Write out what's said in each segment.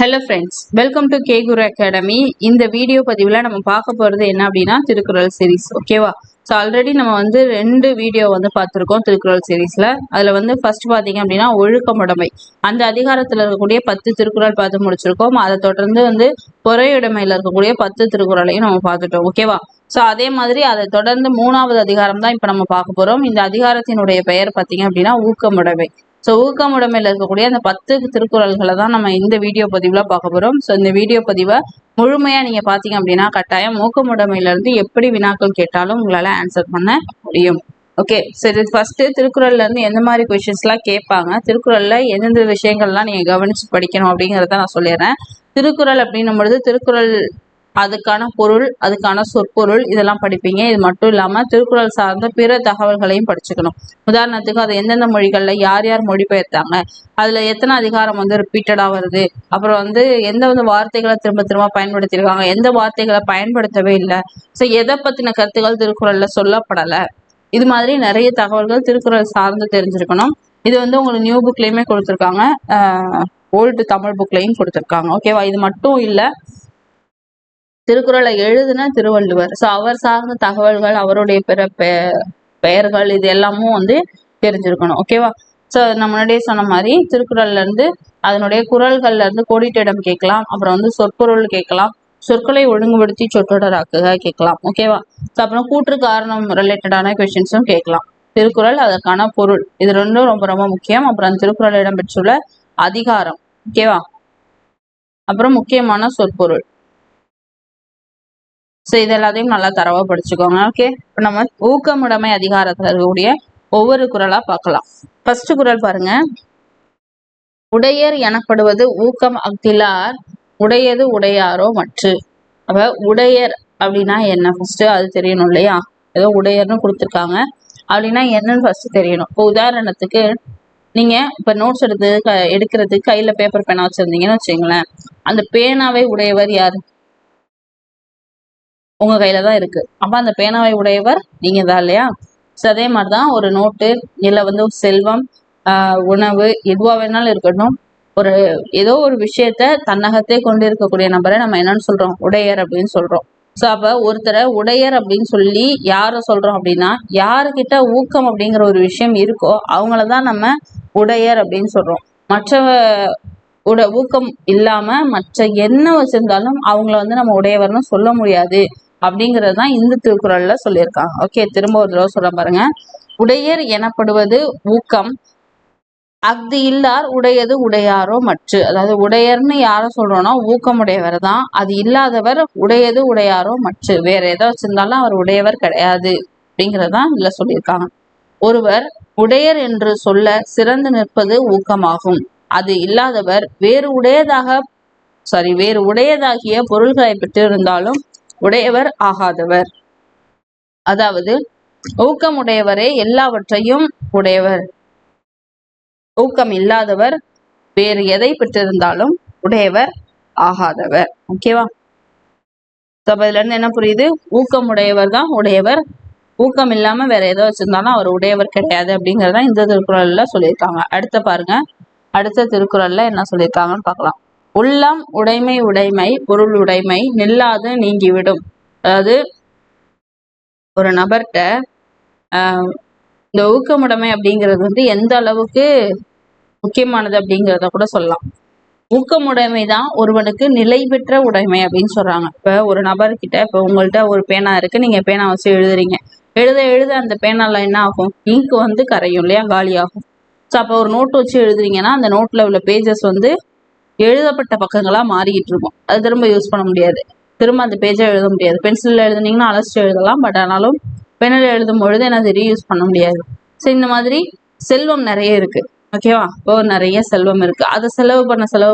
Hello friends, welcome to K Guru academy. இந்த video பதிவில் நம்ம பார்க்க போகிறது என்ன அப்படின்னா திருக்குறள் சீரீஸ். ஓகேவா? ஸோ ஆல்ரெடி நம்ம வந்து 2 வீடியோ பார்த்துருக்கோம் திருக்குறள் சீரீஸில். அதில் ஃபர்ஸ்ட் பார்த்தீங்க அப்படின்னா ஒழுக்கமுடைமை, அந்த அதிகாரத்தில் இருக்கக்கூடிய 10 திருக்குறள் பார்த்து முடிச்சிருக்கோம். அதை தொடர்ந்து பொறையுடைமையில் இருக்கக்கூடிய 10 திருக்குறளையும் நம்ம பார்த்துட்டோம். ஓகேவா? ஸோ அதே மாதிரி அதை தொடர்ந்து 3வது அதிகாரம் தான் இப்போ நம்ம பார்க்க போகிறோம். இந்த அதிகாரத்தினுடைய பெயர் பார்த்தீங்க அப்படின்னா ஊக்கமுடைமை. ஸோ ஊக்கமுடைமையில் இருக்கக்கூடிய அந்த 10 திருக்குறள்களை தான் நம்ம இந்த வீடியோ பதிவில் பார்க்க போகிறோம். ஸோ இந்த வீடியோ பதிவை முழுமையாக நீங்கள் பார்த்தீங்க அப்படின்னா கட்டாயம் ஊக்கமுடைமையிலேருந்து எப்படி வினாக்கள் கேட்டாலும் உங்களால் ஆன்சர் பண்ண முடியும். ஓகே, சரி. ஃபர்ஸ்ட் திருக்குறள்லேருந்து எந்த மாதிரி கொஷின்ஸ்லாம் கேட்பாங்க, திருக்குறளில் எந்தெந்த விஷயங்கள்லாம் நீங்கள் கவனித்து படிக்கணும் அப்படிங்கிறத நான் சொல்லிடுறேன். திருக்குறள் அப்படின்னும் பொழுது திருக்குறள் அதுக்கான பொருள், அதுக்கான சொற்பொருள் இதெல்லாம் படிப்பீங்க. இது மட்டும் இல்லாமல் திருக்குறள் சார்ந்த பிற தகவல்களையும் படிச்சுக்கணும். உதாரணத்துக்கு அது எந்தெந்த மொழிகளில் யார் யார் மொழிபெயர்த்தாங்க, அதில் எத்தனை அதிகாரம் ரிப்பீட்டடாக வருது, அப்புறம் எந்த வார்த்தைகளை திரும்ப திரும்ப பயன்படுத்தியிருக்காங்க, எந்த வார்த்தைகளை பயன்படுத்தவே இல்லை, ஸோ எதை பற்றின கருத்துக்கள் திருக்குறளில் சொல்லப்படலை, இது மாதிரி நிறைய தகவல்கள் திருக்குறள் சார்ந்து தெரிஞ்சிருக்கணும். இது உங்களுக்கு நியூ புக்லேயுமே கொடுத்துருக்காங்க, ஓல்டு தமிழ் புக்லையும் கொடுத்துருக்காங்க. ஓகேவா? இது மட்டும் இல்லை, திருக்குறளை எழுதின திருவள்ளுவர், ஸோ அவர் சார்ந்த தகவல்கள், அவருடைய பிற பெயர்கள், இது எல்லாமும் தெரிஞ்சிருக்கணும். ஓகேவா? ஸோ நான் முன்னாடியே சொன்ன மாதிரி திருக்குறள்ல இருந்து அதனுடைய குறள்கள்ல இருந்து கோடிட்டிடம் கேட்கலாம், அப்புறம் சொற்பொருள் கேட்கலாம், சொற்களை ஒழுங்குபடுத்தி சொற்றொடராக்குக கேட்கலாம். ஓகேவா? ஸோ அப்புறம் கூற்று காரணம் ரிலேட்டடான கொஸ்டின்ஸும் கேட்கலாம். திருக்குறள், அதற்கான பொருள், இது ரெண்டும் ரொம்ப ரொம்ப முக்கியம். அப்புறம் திருக்குறள் இடம்பெற்றுள்ள அதிகாரம். ஓகேவா? அப்புறம் முக்கியமான சொற்பொருள். ஸோ இது எல்லாத்தையும் நல்லா தரவா படிச்சுக்கோங்க. ஓகே, இப்போ நம்ம ஊக்கமுடைமை அதிகாரத்தில் இருக்கக்கூடிய ஒவ்வொரு குறளா பார்க்கலாம். ஃபர்ஸ்ட் குறள் பாருங்க. உடையர் எனப்படுவது ஊக்கம் அஃதிலார், உடையது உடையாரோ மற்று. அப்ப உடையர் அப்படின்னா என்ன, ஃபர்ஸ்ட் அது தெரியணும் இல்லையா? ஏதோ உடையர்னு கொடுத்துருக்காங்க அப்படின்னா என்னன்னு ஃபர்ஸ்ட் தெரியணும். இப்போ உதாரணத்துக்கு நீங்க இப்ப நோட்ஸ் எடுக்கிறதுக்கு கையில பேப்பர் பேனா வச்சிருந்தீங்கன்னு வச்சுங்களேன், அந்த பேனாவை உடையவர் யாரு? உங்க கையில தான் இருக்கு. அப்ப அந்த பேனாவை உடையவர் நீங்க தான் இல்லையா? அதே மாதிரிதான் ஒரு நோட்டு, இல்ல செல்வம், உணவு, எதுவா வேணாலும் இருக்கட்டும், ஏதோ ஒரு விஷயத்த தன்னகத்தே கொண்டு இருக்கக்கூடிய நபரை நம்ம என்னன்னு சொல்றோம்? உடையர் அப்படின்னு சொல்றோம். ஸோ அப்ப ஒருத்தரை உடையர் அப்படின்னு சொல்லி யார சொல்றோம் அப்படின்னா, யாருக்கிட்ட ஊக்கம் அப்படிங்கிற ஒரு விஷயம் இருக்கோ அவங்களதான் நம்ம உடையர் அப்படின்னு சொல்றோம். ஊக்கம் இல்லாம மற்ற என்ன வச்சிருந்தாலும் அவங்கள நம்ம உடையவர்னு சொல்ல முடியாது அப்படிங்கிறது தான் இந்த திருக்குறள்ல சொல்லியிருக்காங்க. ஓகே, திரும்ப ஒரு தடவை சொல்ல பாருங்க. உடையர் எனப்படுவது ஊக்கம் அஃது இல்லார், உடையது உடையாரோ மற்று. அதாவது உடையர்னு யார சொல்றோம்னா ஊக்கமுடையவர் தான், அது இல்லாதவர் உடையது உடையாரோ மற்று. வேற எதை வச்சிருந்தாலும் அவர் உடையவர் கிடையாது அப்படிங்கிறதான் இதுல சொல்லியிருக்காங்க. ஒருவர் உடையர் என்று சொல்ல சிறந்து நிற்பது ஊக்கமாகும். அது இல்லாதவர் வேறு உடையதாகிய பொருள்களை பெற்றிருந்தாலும் உடையவர் ஆகாதவர். அதாவது ஊக்கமுடையவரே எல்லாவற்றையும் உடையவர், ஊக்கம் இல்லாதவர் வேறு எதை பெற்றிருந்தாலும் உடையவர் ஆகாதவர். ஓகேவா? இதுல இருந்து என்ன புரியுது? ஊக்கமுடையவர் தான் உடையவர், ஊக்கம் இல்லாம வேற ஏதோ வச்சிருந்தாலும் அவர் உடையவர் கிடையாது அப்படிங்கறத இந்த திருக்குறள்ல சொல்லியிருக்காங்க. அடுத்த பாருங்க, அடுத்த திருக்குறள்ல என்ன சொல்லியிருக்காங்கன்னு பார்க்கலாம். உள்ளம் உடைமை பொருள் உடைமை நில்லாது நீங்கிவிடும். அதாவது ஒரு நபர்கிட்ட இந்த ஊக்கமுடைமை அப்படிங்கிறது எந்த அளவுக்கு முக்கியமானது அப்படிங்கிறத கூட சொல்லலாம். ஊக்கமுடைமை தான் ஒருவனுக்கு நிலை பெற்ற உடைமை அப்படின்னு சொல்றாங்க. இப்ப ஒரு நபர்கிட்ட, இப்ப உங்கள்கிட்ட ஒரு பேனா இருக்கு, நீங்க பேனா வச்சு எழுதுறீங்க, எழுத அந்த பேனால என்ன ஆகும்? இங்கு கரையும் இல்லையா, காலி ஆகும். ஸோ அப்போ ஒரு நோட் வச்சு எழுதுறீங்கன்னா அந்த நோட்ல உள்ள பேஜஸ் எழுதப்பட்ட பக்கங்களா மாறிக்கிட்டு இருக்கும். அது திரும்ப யூஸ் பண்ண முடியாது, திரும்ப அந்த பேஜை எழுத முடியாது. பென்சில்ல எழுதுனீங்கன்னா அழைச்சிட்டு எழுதலாம், பட் ஆனாலும் பெனில் எழுதும் பொழுது என்ன ரீயூஸ் பண்ண முடியாது. ஸோ இந்த மாதிரி செல்வம் நிறைய இருக்கு. ஓகேவா? இப்போ நிறைய செல்வம் இருக்கு, அதை செலவு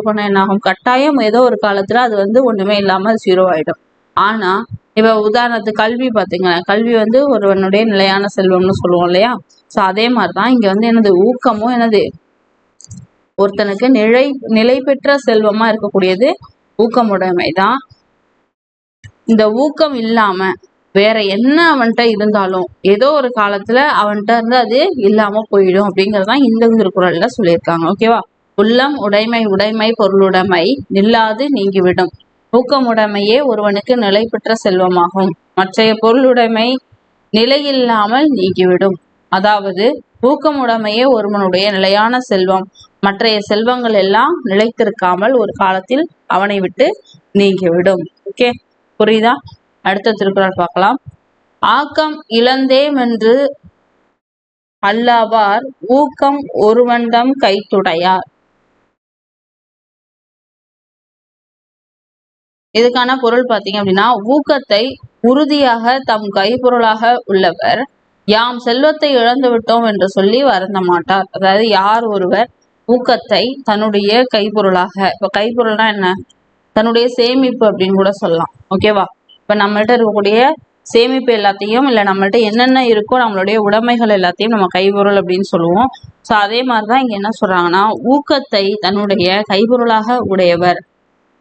பண்ண என்ன ஆகும்? கட்டாயம் ஏதோ ஒரு காலத்துல அது ஒண்ணுமே இல்லாம 0 ஆயிடும். ஆனா இப்ப உதாரணத்துக்கு கல்வி பாத்தீங்கன்னா, கல்வி ஒருவனுடைய நிலையான செல்வம்னு சொல்லுவோம் இல்லையா? ஸோ அதே மாதிரிதான் இங்க ஊக்கமும் ஒருத்தனுக்கு நிலை பெற்ற செல்வமா இருக்கக்கூடியது ஊக்கமுடைமை தான். இந்த ஊக்கம் இல்லாம வேற என்ன அவன்கிட்ட இருந்தாலும் ஏதோ ஒரு காலத்துல அவன்கிட்ட அது இல்லாம போயிடும் அப்படிங்கறதான் இந்த திருக்குறள்ல சொல்லியிருக்காங்க. ஓகேவா? உள்ளம் உடைமை உடைமை பொருளுடைமை நில்லாது நீங்கிவிடும். ஊக்கமுடைமையே ஒருவனுக்கு நிலை பெற்ற செல்வமாகும். மற்றைய பொருளுடைமை நிலையில்லாமல் நீங்கிவிடும். அதாவது ஊக்கமுடைமையே ஒருவனுடைய நிலையான செல்வம். மற்றைய செல்வங்கள் எல்லாம் நிலைத்திருக்காமல் ஒரு காலத்தில் அவனை விட்டு நீங்கிவிடும். ஓகே, புரியுதா? அடுத்த திருக்குறள் பார்க்கலாம். ஆக்கம் இழந்தேமென்று அல்லாவார் ஊக்கம் ஒருவன்தம் கைத்துடையார். இதுக்கான பொருள் பார்த்தீங்க அப்படின்னா, ஊக்கத்தை உறுதியாக தம் கைப்பொருளாக உள்ளவர் யாம் செல்வத்தை இழந்து விட்டோம் என்று சொல்லி வருந்த மாட்டார். அதாவது யார் ஒருவர் ஊக்கத்தை தன்னுடைய கைப்பொருளாக, இப்ப கைப்பொருள்னா என்ன, தன்னுடைய சேமிப்பு அப்படின்னு கூட சொல்லலாம். ஓகேவா? இப்ப நம்மள்ட்ட இருக்கக்கூடிய சேமிப்பு எல்லாத்தையும், இல்ல நம்மள்ட்ட என்னென்ன இருக்கோ நம்மளுடைய உடைமைகள் எல்லாத்தையும் நம்ம கைப்பொருள் அப்படின்னு சொல்லுவோம். ஸோ அதே மாதிரிதான் இங்க என்ன சொல்றாங்கன்னா, ஊக்கத்தை தன்னுடைய கைப்பொருளாக உடையவர்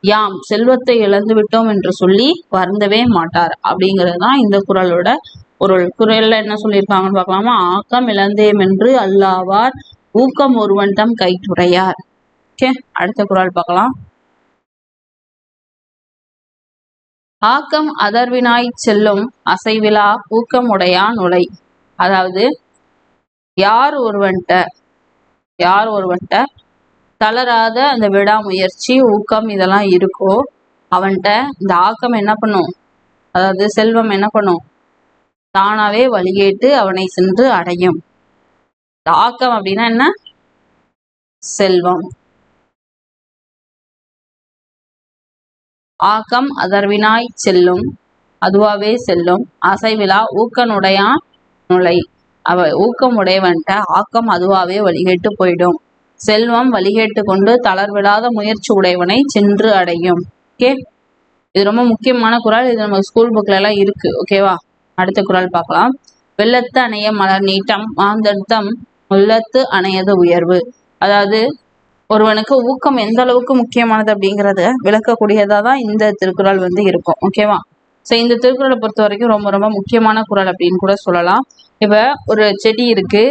யாம் செல்வத்தை இழந்து விட்டோம் என்று சொல்லி வருந்தவே மாட்டார் அப்படிங்கிறது தான் இந்த குறளோட பொருள். குறள்ல என்ன சொல்லியிருக்காங்கன்னு பார்க்கலாமா? ஆக்கம் இழந்தேமென்று அல்லாவார் ஊக்கம் ஒருவன் தம் கைத்துடையார். ஓகே, அடுத்த குறள் பார்க்கலாம். ஆக்கம் அதர்வினாய் செல்லும் அசைவிலா ஊக்கம் உடையான் உலை. அதாவது யார் ஒருவன்ட்ட தளராத அந்த விடாமுயற்சி, ஊக்கம் இதெல்லாம் இருக்கோ அவன்கிட்ட இந்த ஆக்கம் என்ன பண்ணும், அதாவது செல்வம் என்ன பண்ணும், தானாவே வழிகேட்டு அவனை சென்று அடையும். ஆக்கம் அப்படின்னா என்ன? செல்வம். ஆக்கம் அதர்வினாய் செல்லும், அதுவாவே செல்லும். அசைவிலா ஊக்கனுடையான் நுழை. ஊக்கம் உடையவன்ட்ட ஆக்கம் அதுவாவே வழிகேட்டு போயிடும். செல்வம் வழிகேட்டு கொண்டு தளர்விடாத முயற்சி உடையவனை சென்று அடையும். ஓகே, இது ரொம்ப முக்கியமான குறள். இது நம்ம ஸ்கூல் புக்ல எல்லாம் இருக்கு. ஓகேவா? அடுத்த குறள் பார்க்கலாம். வெள்ளத்து அணைய மலர் நீட்டம் மாந்தர்த்தம் உள்ளத்து அணையது உயர்வு. அதாவது ஒருவனுக்கு ஊக்கம் எந்த அளவுக்கு முக்கியமானது அப்படிங்கறத விளக்கக்கூடியதா தான் இந்த திருக்குறள் வந்து இருக்கும். ஓகேவா? ஸோ இந்த திருக்குறளை பொறுத்த வரைக்கும் ரொம்ப ரொம்ப முக்கியமான குறள் அப்படின்னு கூட சொல்லலாம். இப்ப ஒரு செடி இருக்கு,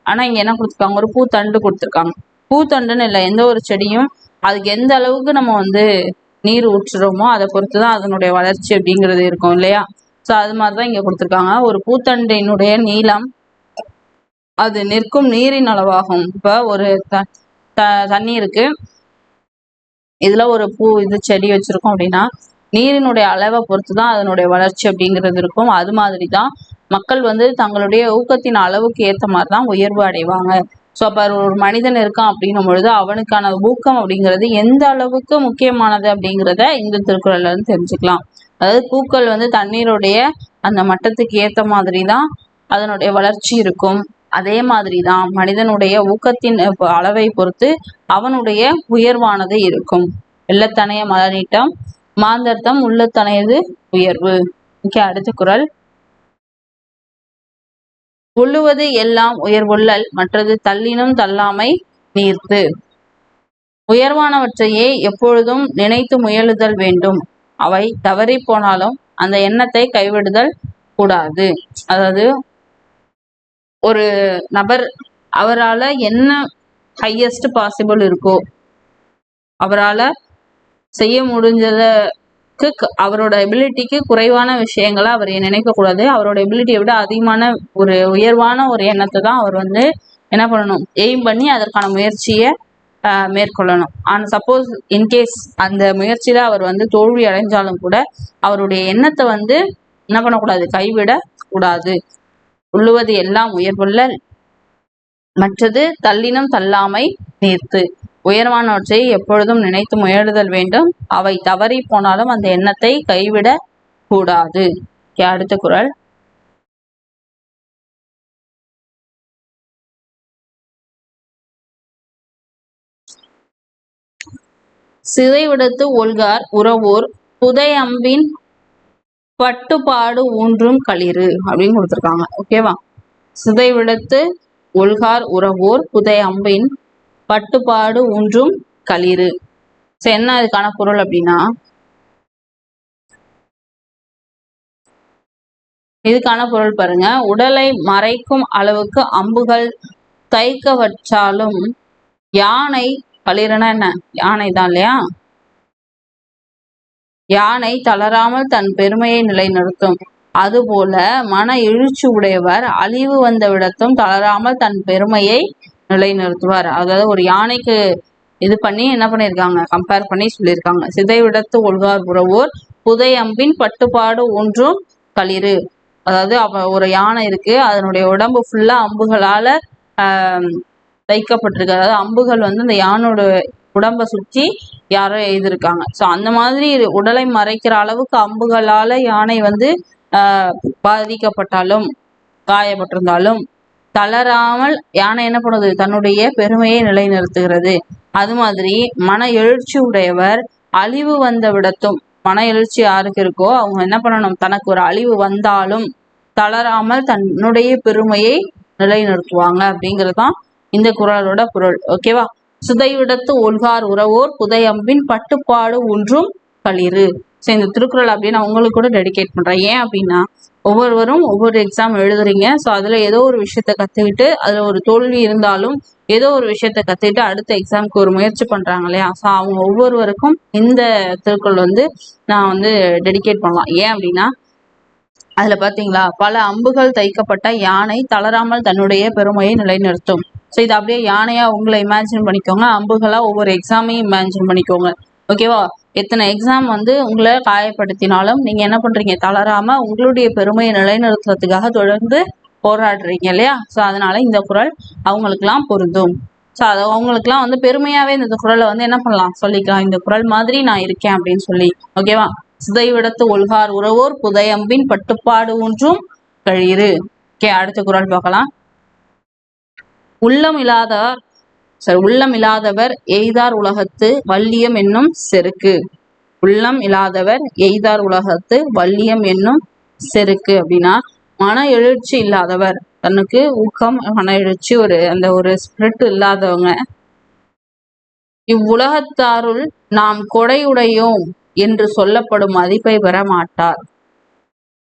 ஆனா இங்க என்ன கொடுத்துருக்காங்க, ஒரு பூத்தண்டு கொடுத்துருக்காங்க. பூத்தண்டுன்னு இல்லை, எந்த ஒரு செடியும் அதுக்கு எந்த அளவுக்கு நம்ம வந்து நீர் ஊற்றுறோமோ அதை பொறுத்துதான் அதனுடைய வளர்ச்சி அப்படிங்கிறது இருக்கும் இல்லையா? ஸோ அது மாதிரிதான் இங்க கொடுத்துருக்காங்க. ஒரு பூத்தண்டினுடைய நீளம் அது நிற்கும் நீரின் அளவாகும். இப்ப ஒரு தண்ணி இருக்கு, இதுல ஒரு செடி வச்சிருக்கோம் அப்படின்னா நீரினுடைய அளவை பொறுத்துதான் அதனுடைய வளர்ச்சி அப்படிங்கிறது இருக்கும். அது மாதிரிதான் மக்கள் வந்து தங்களுடைய ஊக்கத்தின் அளவுக்கு ஏற்ற மாதிரிதான் உயர்வு அடைவாங்க. ஸோ அப்ப ஒரு மனிதன் இருக்கான் அப்படின்னும் பொழுது அவனுக்கான ஊக்கம் அப்படிங்கிறது எந்த அளவுக்கு முக்கியமானது அப்படிங்கிறத இந்த திருக்குறள்ல இருந்து தெரிஞ்சுக்கலாம். அதாவது பூக்கள் வந்து தண்ணீருடைய அந்த மட்டத்துக்கு ஏற்ற மாதிரி தான் அதனுடைய வளர்ச்சி இருக்கும். அதே மாதிரிதான் மனிதனுடைய ஊக்கத்தின் அளவை பொறுத்து அவனுடைய உயர்வானது இருக்கும். வெள்ளத்தனைய மலநீட்டம் மாந்தர்த்தம் உள்ளத்தனையது உயர்வு. ஓகே, அடுத்த குறள். உள்ளுவது எல்லாம் உயர்வுள்ளல் மற்றது தள்ளினும் தள்ளாமை நீர்த்து. உயர்வானவற்றையே எப்பொழுதும் நினைத்து முயலுதல் வேண்டும். அவை தவறி போனாலும் அந்த எண்ணத்தை கைவிடுதல் கூடாது. அதாவது ஒரு நபர் அவரால் என்ன ஹையஸ்ட் பாசிபிள் இருக்கோ, அவரால் செய்ய முடிஞ்சதுக்கு அவரோட எபிலிட்டிக்கு குறைவான விஷயங்களை அவர் நினைக்க கூடாது. அவரோட எபிலிட்டியை விட அதிகமான ஒரு உயர்வான ஒரு எண்ணத்தை தான் அவர் வந்து என்ன பண்ணணும், எய்ம் பண்ணி அதற்கான முயற்சியை மேற்கொள்ளணும். ஆனால் சப்போஸ் இன்கேஸ் அந்த முயற்சியில அவர் வந்து தோல்வி அடைஞ்சாலும் கூட அவருடைய எண்ணத்தை வந்து என்ன பண்ணக்கூடாது, கைவிட கூடாது. உள்ளுவது எல்லாம் உயர்வுள்ளல் மற்றது தள்ளினும் தள்ளாமை நீர்த்து. உயர்வானவற்றை எப்பொழுதும் நினைத்து முயலுதல் வேண்டும். அவை தவறி போனாலும் அந்த எண்ணத்தை கைவிட கூடாது. அடுத்த குறள். சிதைவிடத்து ஒல்கார் உறவோர் புதை அம்பின் பட்டுப்பாடு ஊன்றும் களிறு அப்படின்னு கொடுத்துருக்காங்க. ஓகேவா? சிதைவிடத்து ஒல்கார் உறவோர் புதை அம்பின் பட்டுப்பாடு ஊன்றும் களிறு. என்ன இதுக்கான பொருள் அப்படின்னா, இதுக்கான பொருள் பாருங்க. உடலை மறைக்கும் அளவுக்கு அம்புகள் தைக்கவற்றாலும் யானை களிறுனா என்ன? யானை தான் இல்லையா? யானை தளராமல் தன் பெருமையை நிலைநிறுத்தும். அதுபோல மன எழுச்சி உடையவர் அழிவு வந்த விடத்தும் தளராமல் தன் பெருமையை நிலைநிறுத்துவார். அதாவது ஒரு யானைக்கு இது பண்ணி என்ன பண்ணியிருக்காங்க, கம்பேர் பண்ணி சொல்லியிருக்காங்க. சிதைவிடத்து ஒல்கார் புறவோர் புதை அம்பின் பட்டுப்பாடு ஒன்றும் களிறு. அதாவது ஒரு யானை இருக்கு, அதனுடைய உடம்பு ஃபுல்லா அம்புகளால தைக்கப்பட்டிருக்கு. அதாவது அம்புகள் வந்து அந்த யானோட உடம்பை சுற்றி யாரோ எழுதியிருக்காங்க. ஸோ அந்த மாதிரி உடலை மறைக்கிற அளவுக்கு அம்புகளால யானை வந்து பாதிக்கப்பட்டாலும் காயப்பட்டிருந்தாலும் தளராமல் யானை என்ன பண்ணுது, தன்னுடைய பெருமையை நிலைநிறுத்துகிறது. அது மாதிரி மன எழுச்சி உடையவர் அழிவு வந்த விடத்தும், மன எழுச்சி யாருக்கு இருக்கோ அவங்க என்ன பண்ணணும், தனக்கு ஒரு அழிவு வந்தாலும் தளராமல் தன்னுடைய பெருமையை நிலைநிறுத்துவாங்க அப்படிங்கிறதுதான் இந்த குறளோட பொருள். ஓகேவா? சுதைவிடத்து ஒல்கார் உறவோர் புதையம்பின் பட்டுப்பாடு ஒன்றும் களிறு. ஸோ இந்த திருக்குறள் அப்படின்னு நான் உங்களுக்கு கூட டெடிகேட் பண்றேன். ஏன் அப்படின்னா ஒவ்வொருவரும் ஒவ்வொரு எக்ஸாம் எழுதுறீங்க. ஸோ அதுல ஏதோ ஒரு விஷயத்த கத்துக்கிட்டு அதுல ஒரு தோல்வி இருந்தாலும் ஏதோ ஒரு விஷயத்த கத்துக்கிட்டு அடுத்த எக்ஸாமுக்கு ஒரு முயற்சி பண்றாங்க இல்லையா? ஸோ அவங்க ஒவ்வொருவருக்கும் இந்த திருக்குறள் வந்து நான் வந்து டெடிகேட் பண்ணலாம். ஏன் அப்படின்னா அதுல பாத்தீங்களா, பல அம்புகள் தைக்கப்பட்ட யானை தளராமல் தன்னுடைய பெருமையை நிலைநிறுத்தும். ஸோ இது அப்படியே யானையா உங்களை இமேஜின் பண்ணிக்கோங்க, அம்புகளா ஒவ்வொரு எக்ஸாமையும் இமேஜின் பண்ணிக்கோங்க. ஓகேவா? எத்தனை எக்ஸாம் வந்து உங்களை காயப்படுத்தினாலும் நீங்க என்ன பண்றீங்க, தளராம உங்களுடைய பெருமையை நிலைநிறுத்துறதுக்காக தொடர்ந்து போராடுறீங்க இல்லையா? ஸோ அதனால இந்த குறள் அவங்களுக்குலாம் பொருந்தும். ஸோ அது அவங்களுக்குலாம் வந்து பெருமையாவே இந்த குறளை வந்து என்ன பண்ணலாம், சொல்லிக்கலாம், இந்த குறள் மாதிரி நான் இருக்கேன் அப்படின்னு சொல்லி. ஓகேவா? சிதைவிடத்து ஒல்கார் உறவோர் புதையம்பின் பட்டுப்பாடு ஒன்றும் களிறு. ஓகே, அடுத்த குறள் பார்க்கலாம். உள்ளம் இல்லாதவர் எய்தார் உலகத்து வள்ளியம் என்னும் செருக்கு. உள்ளம் இல்லாதவர் எய்தார் உலகத்து வள்ளியம் என்னும் செருக்கு அப்படின்னா மன எழுச்சி இல்லாதவர், தனக்கு ஊக்கம் மன எழுச்சி ஒரு ஸ்பிரிட் இல்லாதவங்க இவ்வுலகத்தாருள் நாம் கொடையுடையோம் என்று சொல்லப்படும் மதிப்பை பெற மாட்டார்.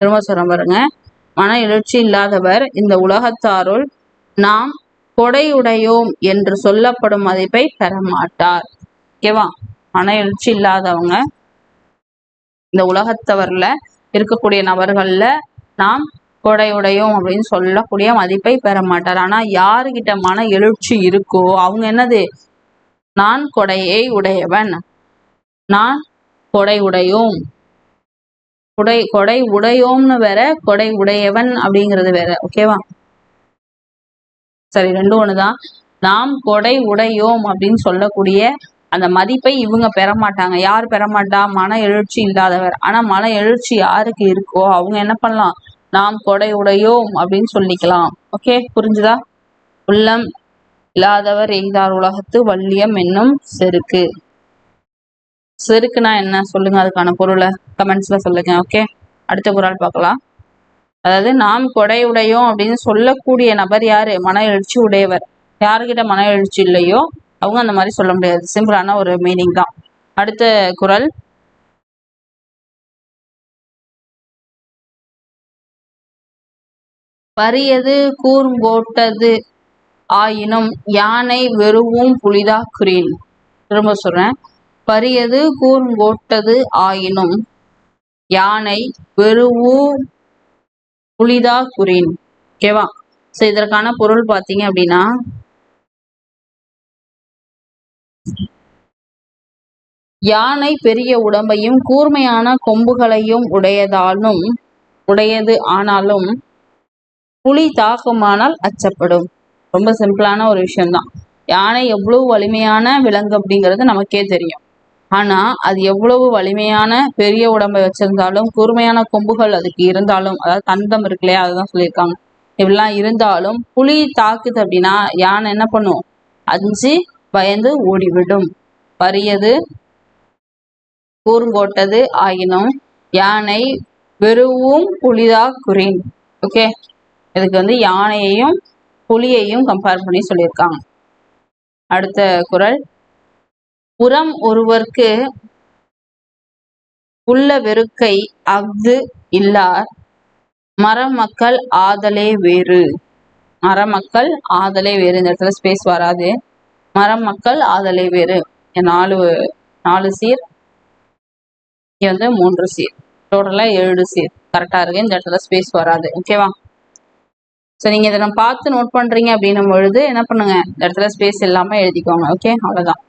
திரும்ப சொல்ற பாருங்க, மன எழுச்சி இல்லாதவர் இந்த உலகத்தாருள் நாம் கொடையுடையோம் என்று சொல்லப்படும் மதிப்பை பெற மாட்டார். ஓகேவா? மன எழுச்சி இல்லாதவங்க இந்த உலகத்தவர்ல இருக்கக்கூடிய நபர்கள்ல நாம் கொடையுடையோம் அப்படின்னு சொல்லக்கூடிய மதிப்பை பெற மாட்டார். ஆனா யாருகிட்ட மன எழுச்சி இருக்கோ அவங்க என்னது, நான் கொடையை உடையவன், நான் கொடை உடையோம், கொடை உடையோம்னு வேற, கொடை உடையவன் அப்படிங்கிறது வேற. ஓகேவா? சரி, ரெண்டும் ஒண்ணுதான். நாம் கொடை உடையோம் அப்படின்னு சொல்லக்கூடிய அந்த மதிப்பை இவங்க பெற மாட்டாங்க. யார் பெற மாட்டா? மன எழுச்சி இல்லாதவர். ஆனா மன எழுச்சி யாருக்கு இருக்கோ அவங்க என்ன பண்ணலாம், நாம் கொடை உடையோம் அப்படின்னு சொல்லிக்கலாம். ஓகே, புரிஞ்சுதா? உள்ளம் இல்லாதவர் எய்தார் உலகத்து வள்ளியம் என்னும் செருக்கு. செருக்குனா என்ன சொல்லுங்க, அதுக்கான பொருளை கமெண்ட்ஸ்ல சொல்லுங்க. ஓகே, அடுத்த குறள் பார்க்கலாம். அதாவது நாம் கொடையுடையோம் அப்படின்னு சொல்லக்கூடிய நபர் யாரு, மன எழுச்சி உடையவர். யாருக்கிட்ட மன எழுச்சி இல்லையோ அவங்க அந்த மாதிரி சொல்ல முடியாது. சிம்பிளான ஒரு மீனிங் தான். அடுத்த குறள், பரியது கூர்ங்கோட்டது ஆயினும் யானை வெறுவும் புலிதா குறின். திரும்ப சொல்றேன், பரியது கூர்ங்கோட்டது ஆயினும் யானை வெறுவும் புலிதா குறின். ஓகேவா? சோ இதற்கான பொருள் பாத்தீங்க அப்படின்னா யானை பெரிய உடம்பையும் கூர்மையான கொம்புகளையும் உடையது ஆனாலும் புலி தாக்குமானால் அச்சப்படும். ரொம்ப சிம்பிளான ஒரு விஷயம்தான். யானை எவ்வளவு வலிமையான விலங்கு அப்படிங்கிறது நமக்கே தெரியும். ஆனா அது எவ்வளவு வலிமையான பெரிய உடம்பை வச்சிருந்தாலும் கூர்மையான கொம்புகள் அதுக்கு இருந்தாலும், அதாவது தந்தம் இருக்கு இல்லையா, அதுதான் சொல்லியிருக்காங்க, இப்படிலாம் இருந்தாலும் புலி தாக்குது அப்படின்னா யானை என்ன பண்ணும், அஞ்சு பயந்து ஓடிவிடும். பரியது கூர்ங்கோட்டது ஆயினும் யானை வெறுவும் புலிதா குறின். ஓகே, இதுக்கு வந்து யானையையும் புலியையும் கம்பேர் பண்ணி சொல்லியிருக்காங்க. அடுத்த குறள், புறம் ஒருவர்க்கு உள்ள வெறுக்கை அஃது இல்லார் மரமக்கள் ஆதலே வேறு. மரமக்கள் ஆதலே வேறு, இந்த இடத்துல ஸ்பேஸ் வராது. மரம் மக்கள் ஆதலை வேறு. நாலு நாலு சீர், இங்க வந்து 3 சீர், டோட்டலா 7 சீர். கரெக்டா இருக்கு. இந்த இடத்துல ஸ்பேஸ் வராது. ஓகேவா? ஸோ நீங்க இதை நம்ம பார்த்து நோட் பண்றீங்க அப்படின்னும் பொழுது என்ன பண்ணுங்க, இந்த இடத்துல ஸ்பேஸ் இல்லாம எழுதிக்கோங்க. ஓகே, அவ்வளவுதான்.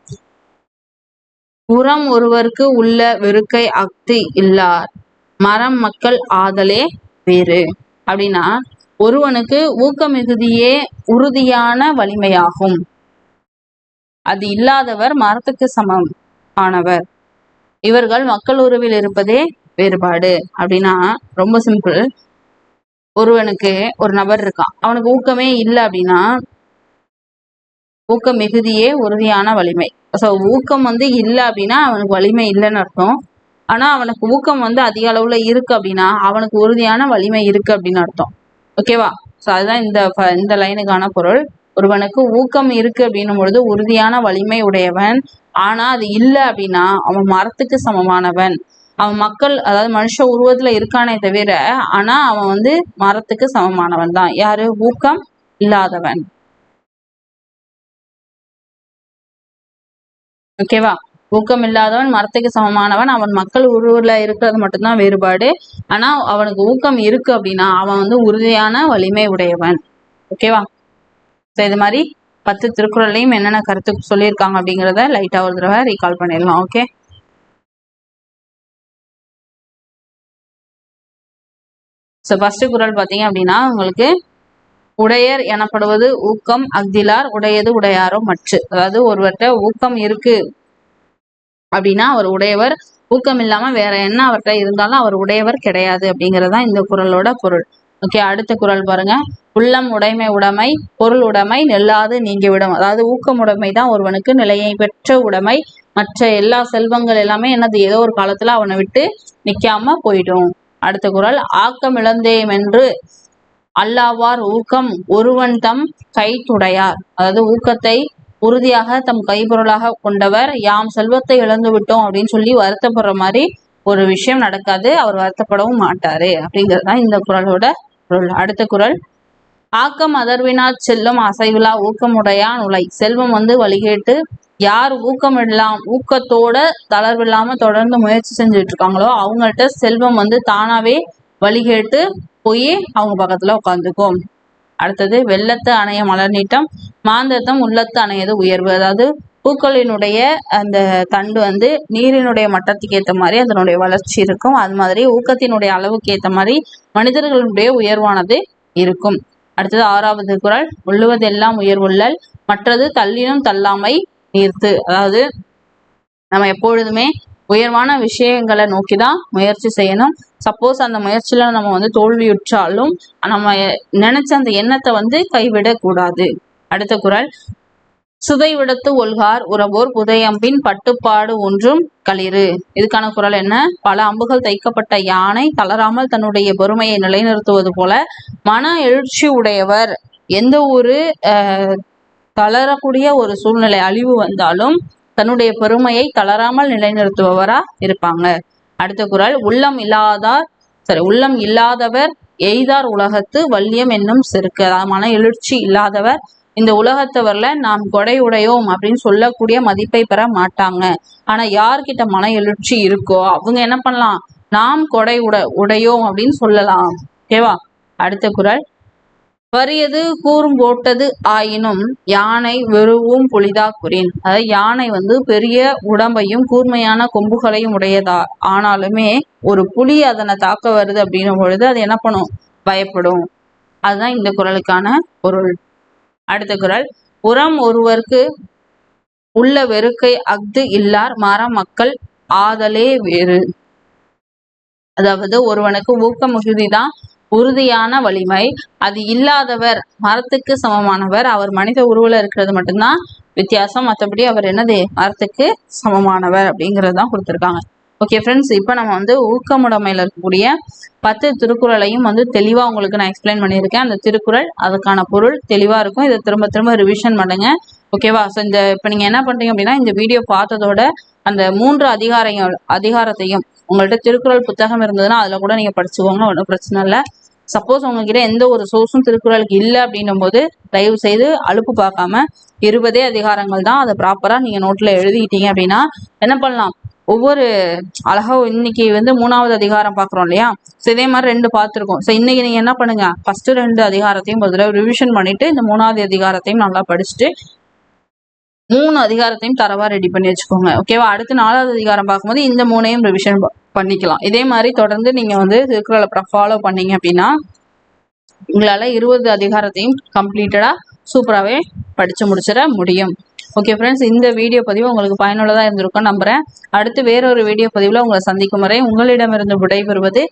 உரம் ஒருவருக்கு உள்ள வெறுக்கை அஃது இல்லார், மரம் மக்கள் ஆதலே வேறு. அப்படின்னா ஒருவனுக்கு ஊக்க மிகுதியே உறுதியான வலிமையாகும், அது இல்லாதவர் மரத்துக்கு சமம் ஆனவர், இவர்கள் மக்கள் உறவில் இருப்பதே வேறுபாடு. அப்படின்னா ரொம்ப சிம்பிள். ஒருவனுக்கு ஒரு நபர் இருக்கான், அவனுக்கு ஊக்கமே இல்லை அப்படின்னா ஊக்க மிகுதியே உறுதியான வலிமை. ஸோ ஊக்கம் வந்து இல்லை அப்படின்னா அவனுக்கு வலிமை இல்லைன்னு அர்த்தம். ஆனா அவனுக்கு ஊக்கம் வந்து அதிக அளவுல இருக்கு அப்படின்னா அவனுக்கு உறுதியான வலிமை இருக்கு அப்படின்னு அர்த்தம். ஓகேவா? ஸோ அதுதான் இந்த லைனுக்கான பொருள். ஒருவனுக்கு ஊக்கம் இருக்கு அப்படின்னும் பொழுது உறுதியான வலிமை உடையவன், ஆனா அது இல்லை அப்படின்னா அவன் மரத்துக்கு சமமானவன். அவன் மக்கள், அதாவது மனுஷ உருவத்துல இருக்கானே தவிர ஆனா அவன் வந்து மரத்துக்கு சமமானவன் தான். யாரு? ஊக்கம் இல்லாதவன். ஓகேவா? ஊக்கம் இல்லாதவன் மரத்துக்கு சமமானவன், அவன் மக்கள் உருவுல இருக்கிறது மட்டும்தான் வேறுபாடு. ஆனா அவனுக்கு ஊக்கம் இருக்கு அப்படின்னா அவன் வந்து உறுதியான வலிமை உடையவன். ஓகேவா? ஸோ இது மாதிரி 10 திருக்குறளையும் என்னென்ன கருத்து சொல்லியிருக்காங்க அப்படிங்கிறத லைட்டா ஒரு தடவை ரீகால் பண்ணிடலாம். ஓகே, ஸோ ஃபர்ஸ்ட் குறள் பார்த்தீங்க அப்படின்னா உங்களுக்கு உடையர் எனப்படுவது ஊக்கம் அஃதிலார், உடையது உடையாரோ மற்று. அதாவது ஒருவர்கிட்ட ஊக்கம் இருக்கு அப்படின்னா அவர் உடையவர், ஊக்கம் இல்லாம வேற என்ன அவர்கிட்ட இருந்தாலும் அவர் உடையவர் கிடையாது அப்படிங்கறதுதான் இந்த குறளோட பொருள். ஓகே, அடுத்த குறள் பாருங்க. உள்ளம் உடைமை உடைமை பொருள் உடைமை நெல்லாது நீங்கிவிடும். அதாவது ஊக்கம் உடைமை தான் ஒருவனுக்கு நிலையை பெற்ற உடைமை. மற்ற எல்லா செல்வங்கள் எல்லாமே என்னது ஏதோ ஒரு காலத்துல அவனை விட்டு நிக்காம போயிடும். அடுத்த குறள். ஆக்கம் இழந்தேம் என்று அல்லாவார் ஊக்கம் ஒருவன் தம் கைத்துடையார். அதாவது ஊக்கத்தை உறுதியாக தம் கைப்பொருளாக கொண்டவர் யாம் செல்வத்தை இழந்து விட்டோம் அப்படின்னு சொல்லி வருத்தப்படுற மாதிரி ஒரு விஷயம் நடக்காது, அவர் வருத்தப்படவும் மாட்டாரு அப்படிங்கிறதுதான் இந்த குறளோட பொருள். அடுத்த குறள். ஆக்கம் அதர்வினா செல்லும் அசைவிலா ஊக்கமுடையான் உலை. செல்வம் வந்து வழிகேட்டு யார் ஊக்கத்தோட தளர்வில்லாம தொடர்ந்து முயற்சி செஞ்சுட்டு இருக்காங்களோ அவங்கள்ட்ட செல்வம் வந்து தானாவே வழிகேட்டு போய் அவங்க பக்கத்துல உட்காந்துக்கும். அடுத்தது. வெள்ளத்து அணைய மலர் நீட்டம் மாந்தத்தம் உள்ளத்து அணையது உயர்வு. அதாவது பூக்களினுடைய அந்த தண்டு வந்து நீரினுடைய மட்டத்துக்கு ஏற்ற மாதிரி அதனுடைய வளர்ச்சி இருக்கும். அது மாதிரி ஊக்கத்தினுடைய அளவுக்கு ஏற்ற மாதிரி மனிதர்களுடைய உயர்வானது இருக்கும். அடுத்தது 6வது குறள். உள்ளுவதெல்லாம் உயர்வுள்ளல் மற்றது தள்ளினும் தள்ளாமை நீர்த்து. அதாவது நம்ம எப்பொழுதுமே உயர்வான விஷயங்களை நோக்கி தான் முயற்சி செய்யணும். சப்போஸ் அந்த முயற்சியில நம்ம வந்து தோல்வியுற்றாலும் நம்ம நினைச்ச அந்த எண்ணத்தை வந்து கைவிடக்கூடாது. அடுத்த குறள். சுதை விடத்து ஒல்கார் உறவோர் புதையம்பின் பட்டுப்பாடு ஒன்றும் களிறு. இதுக்கான குறள் என்ன? பல அம்புகள் தைக்கப்பட்ட யானை தளராமல் தன்னுடைய பொறுமையை நிலைநிறுத்துவது போல மன எழுச்சி உடையவர் எந்த ஒரு தளரக்கூடிய ஒரு சூழ்நிலை அழிவு வந்தாலும் தன்னுடைய பெருமையை தளராமல் நிலைநிறுத்துபவரா இருப்பாங்க. அடுத்த குறள். உள்ளம் இல்லாதவர் எய்தார் உலகத்து வல்லியம் என்னும் செருக்கு. மன எழுச்சி இல்லாதவர் இந்த உலகத்தவர்ல நாம் கொடை உடையோம் அப்படின்னு சொல்லக்கூடிய மதிப்பை பெற மாட்டாங்க. ஆனா யார்கிட்ட மன எழுச்சி இருக்கோ அவங்க என்ன பண்ணலாம்? நாம் கொடை உடையோம் அப்படின்னு சொல்லலாம். ஓகேவா? அடுத்த குறள். வறியது கூர்ம்போட்டது ஆயினும் யானை வெறுவும் புலிதா குறின். அதாவது யானை வந்து பெரிய உடம்பையும் கூர்மையான கொம்புகளையும் உடையதா ஆனாலுமே ஒரு புலி அதனை தாக்க வருது அப்படின்னும் பொழுது அது என்ன பண்ணும்? பயப்படும். அதுதான் இந்த குறளுக்கான பொருள். அடுத்த குறள். உரம் ஒருவருக்கு உள்ள வெறுக்கை அஃது இல்லார் மரம் மக்கள் ஆதலே வேறு. அதாவது ஒருவனுக்கு ஊக்க மிகுதிதான் உறுதியான வலிமை, அது இல்லாதவர் மரத்துக்கு சமமானவர். அவர் மனித உருவல இருக்கிறது மட்டும்தான் வித்தியாசம், மற்றபடி அவர் என்னது மரத்துக்கு சமமானவர் அப்படிங்கிறது தான் கொடுத்துருக்காங்க. ஓகே ஃப்ரெண்ட்ஸ், இப்போ நம்ம வந்து ஊக்கமுடைமையில் இருக்கக்கூடிய 10 திருக்குறளையும் வந்து தெளிவாக உங்களுக்கு நான் எக்ஸ்பிளைன் பண்ணியிருக்கேன். அந்த திருக்குறள் அதுக்கான பொருள் தெளிவாக இருக்கும். இதை திரும்ப திரும்ப ரிவிஷன் பண்ணுங்க. ஓகேவா? ஸோ இப்போ நீங்கள் என்ன பண்ணுறீங்க அப்படின்னா இந்த வீடியோ பார்த்ததோட அந்த 3 அதிகாரத்தையும் உங்கள்கிட்ட திருக்குறள் புத்தகம் இருந்ததுன்னா அதில் கூட நீங்கள் படிச்சுக்கோங்க, ஒன்றும் பிரச்சனை இல்லை. சப்போஸ் உங்ககிட்ட எந்த ஒரு சோர்ஸும் திருக்குறளுக்கு இல்லை அப்படின்னும் போது தயவு செய்து அலுப்பு பார்க்காம 20 அதிகாரங்கள் தான், அதை ப்ராப்பரா நீங்க நோட்ல எழுதிட்டீங்க அப்படின்னா என்ன பண்ணலாம், ஒவ்வொரு அழகா இன்னைக்கு வந்து 3வது அதிகாரம் பாக்குறோம் இல்லையா, இதே மாதிரி 2 பார்த்துருக்கோம். ஸோ இன்னைக்கு நீங்க என்ன பண்ணுங்க, ஃபர்ஸ்ட் 2 அதிகாரத்தையும் ஒரு தடவை ரிவிஷன் பண்ணிட்டு இந்த 3வது அதிகாரத்தையும் நல்லா படிச்சுட்டு 3 அதிகாரத்தையும் தரவா ரெடி பண்ணி வச்சுக்கோங்க. ஓகேவா? அடுத்து 4வது அதிகாரம் பார்க்கும்போது இந்த 3ஐயும் ரிவிஷன் பண்ணிக்கலாம். இதே மாதிரி தொடர்ந்து நீங்க வந்து திருக்குறளை ஃபாலோ பண்ணீங்க அப்படின்னா உங்களால 20 அதிகாரத்தையும் கம்ப்ளீட்டடா சூப்பராகவே படிச்சு முடிச்சிட முடியும். ஓகே ஃப்ரெண்ட்ஸ், இந்த வீடியோ பதிவு உங்களுக்கு பயனுள்ளதாக இருந்திருக்கும் நம்புறேன். அடுத்து வேறொரு வீடியோ பதிவில் உங்களை சந்திக்கும் வரை உங்களிடமிருந்து விடைபெறுவது